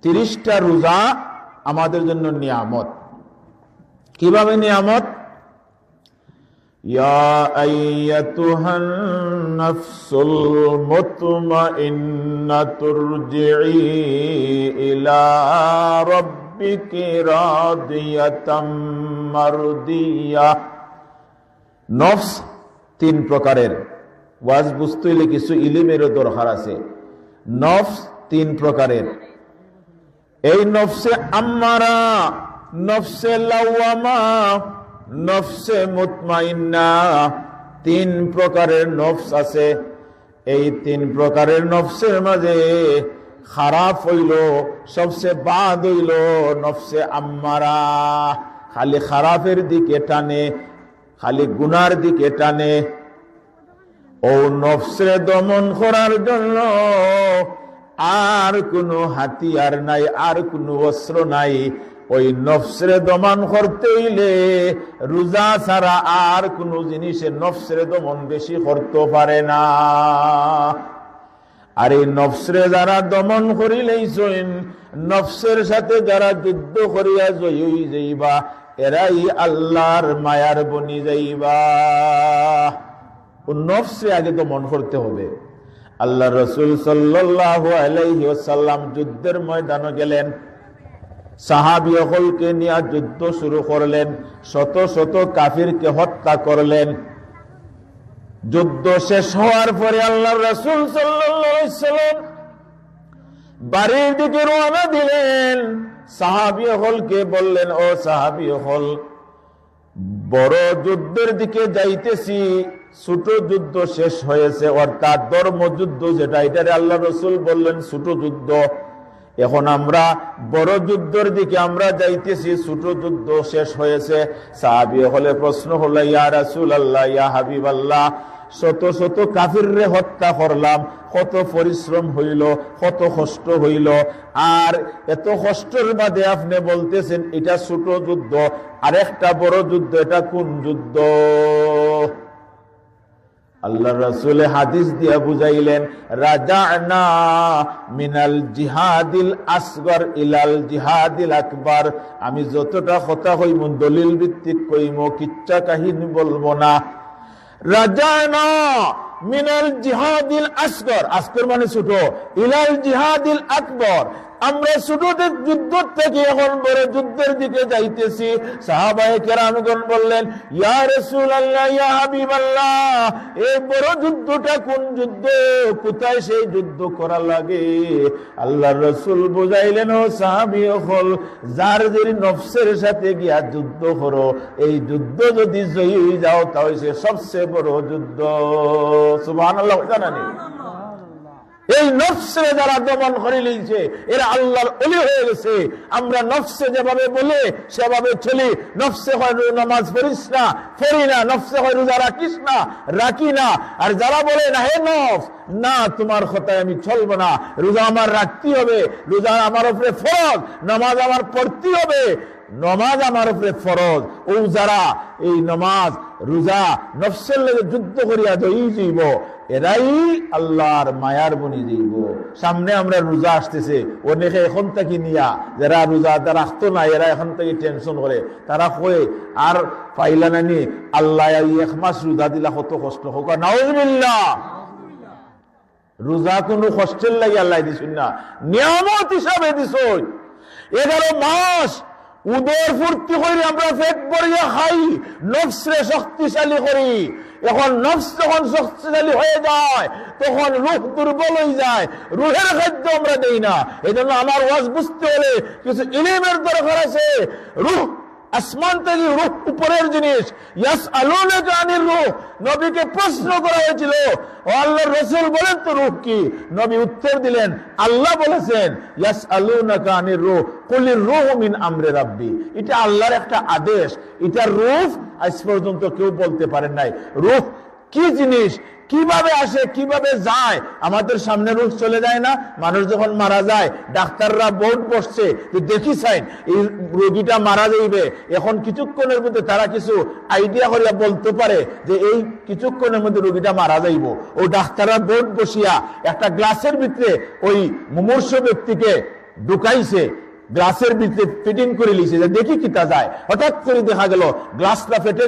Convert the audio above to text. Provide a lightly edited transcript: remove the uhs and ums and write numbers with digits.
30টা রোজা আমাদের জন্য নিয়ামত। কিভাবে নিয়ামত? ইয়া আইয়াতুহান নাফসুল মুতমাইন্না তুরজিই ইলা রাব্বিকি রাদিয়াতাম মারদিয়া। নফস 3 প্রকারের। ওয়াজ বুঝতে হলে কিছু ইলমেরও দরকার আছে। নফস 3 প্রকারের। এই নফসে আম্মারা, নফসে লাওয়ামা, নফসে মুতমাইন্না, 3 প্রকারের নফস আছে। এই 3 প্রকারের নফসের মাঝে খারাপ হইল, সবচেয়ে বাদ হইল নফসে আম্মারা। খালি খারাপের দিকে টানে, খালি গুনার দিকে টানে। ও নফসে দমন করার জন্য আর কোনো হাতিয়ার নাই, আর কোনো অস্ত্র নাই। ওই নফসরে দমন করতে হইলে রোজা ছাড়া আর কোনো জিনিসে নফসরে দমন বেশি করতে পারে না। আর এই নফসরে যারা দমন করিলেইছেন, নফসের সাথে যারা যুদ্ধ করিয়া জয়ী হয়ে যাইবা, এরাই আল্লাহর মায়ার বনি যাইবা। নফসে আগে দমন করতে হবে। আল্লাহ রাসূল সাল্লাল্লাহু আলাইহি ওয়াসাল্লাম যুদ্ধের ময়দানে গেলেন, সাহাবীদেরকে নিয়ে যুদ্ধ শুরু করলেন, শত শত কাফিরকে হত্যা করলেন। যুদ্ধ শেষ হওয়ার পরে আল্লাহ রাসূল সাল্লাল্লাহু আলাইহি ওয়াসাল্লাম বাড়ির দিকে রওনা দিলেন। সাহাবীদেরকে বললেন, ও সাহাবীহল, বড় যুদ্ধের দিকে যাইতেছি, ছোট যুদ্ধ শেষ হয়েছে, অর্থাৎ ধর্মযুদ্ধ যেটা, এটারে আল্লাহ রাসূল বললেন ছোট যুদ্ধ। এখন আমরা বড় যুদ্ধের দিকে আমরা যাইতেছি, ছোট যুদ্ধ শেষ হয়েছে। সাহাবী হলে প্রশ্ন হলো, ইয়া রাসূলুল্লাহ, ইয়া হাবিবাল্লাহ, শত শত কাফিররে হত্যা করলাম, কত পরিশ্রম হইল, কত কষ্ট হইল, আর এত কষ্টের বাদে আপনি বলতেছেন এটা ছোট যুদ্ধ, আর একটা বড় যুদ্ধ, এটা কোন যুদ্ধ? আল্লাহ রাসূল হাদিস দিয়া বুঝাইলেন, রাজানা মিনাল জিহাদিল আসগর ইলাল জিহাদিল আকবার। আমি যতটা কথা কইম দলিল ভিত্তিক কইম, কিচ্ছা কাহিনী বলবো না। রাজানা মিনাল জিহাদিল আসগর, আসগর মানে ছোট, ইলাল জিহাদিল আকবর, আমরা ছোট যুদ্ধ থেকে এখন বড় যুদ্ধের দিকে যাইতেছি। সাহাবায়ে কেরামগণ বললেন, ইয়া রাসূলুল্লাহ, ইয়া হাবিবাল্লাহ, এই বড় যুদ্ধটা কোন যুদ্ধ, কোথায় সেই যুদ্ধ করা লাগে? আল্লাহর রাসূল বুঝাইলেন, ও সাহাবী হল, যার যদি নফসের সাথে গিয়া যুদ্ধ করো, এই যুদ্ধ যদি জয়ী হয়ে যাও, তাহলে সে সবচেয়ে বড় যুদ্ধ। সুবহানাল্লাহ। জানেন, এই নফসে যারা দমন করে নিয়েছে, এরা আল্লাহর ওলি হয়ে গেছে। আমরা নফসে যেভাবে বলে সেভাবে চলি। নফসে হয় নামাজ পড়িস না, পড়ি না, নফসে হয় রোজা রাখিস না, রাখি না। আর যারা বলে না, হে নফস, না, তোমার কথায় আমি চলবো না, রোজা আমার রাখতে হবে, রোজা আমার উপরে ফরজ, নামাজ আমার পড়তে হবে, নমাজ আমার উপরে ফরজ। ও যারা এই নমাজ রোজা নফসের লগে যুদ্ধ করিয়া জয়ী যাইব, এরাই আল্লাহর মায়ার বনি যাইব। সামনে আমরা রোজা আসতেছে, অনেকে এখন থেকে নিয়া যারা রোজা রাখতো না, এরা এখন থেকে টেনশন করে, তারা কয়ে আর পাইলা নানি, আল্লাহ 1 মাস রোজা দিলা কত কষ্ট হোক। নাউজুবিল্লাহ। রোজা কোনো কষ্টের লাগে আল্লাহ দিছুন না, নিয়ামত হিসাবে দিছ। 11 মাস উদর ফুর্তি করি, আমরা পেট ভরিয়া খাই, নফসরে শক্তিশালী করি। এখন নফস যখন শক্তিশালী হয়ে যায়, তখন রূহ দুর্বল হয়ে যায়, রুহের খাদ্য আমরা দেই না। এই জন্য আমার ওয়াজ বুঝতে হলে কিছু ইলমের দরকার আছে। রুহ আসমান থেকে, রূহ উপরের জিনিস। ইয়াসআলুনাকা আনির রূহ, নবীকে প্রশ্ন করা হয়েছিল, ও আল্লাহর রাসূল বলেন তো রূহ কি? নবী উত্তর দিলেন, আল্লাহ বলেছেন ইয়াসআলুনাকা আনির রূহ কুলির রূহু মিন আমরি রাব্বি। এটা আল্লাহর একটা আদেশ। এটা রূহ আজ পর্যন্ত কেউ বলতে পারেন নাই। রূহ কি জিনিস, কিভাবে আসে, কিভাবে যায়? আমাদের সামনে রূহ চলে যায় না? মানুষ যখন মারা যায়, ডাক্তাররা বোর্ড বসছে, দেখি চাইন এই রোগীটা মারা যাইবে, এখন কিছুক্ষণের মধ্যে তারা কিছু আইডিয়া করিয়া বলতে পারে যে এই কিছুক্ষণের মধ্যে রোগীটা মারা যাইব। ও ডাক্তাররা বোর্ড বসিয়া একটা গ্লাসের ভিতরে ওই মুমূর্ষ ব্যক্তিকে ঢুকাইছে, গ্লাসের ভিতরে ফিটিং করে লিছে, দেখি কিতা যায়। হঠাৎ করে দেখা গেল গ্লাসটা ফেটে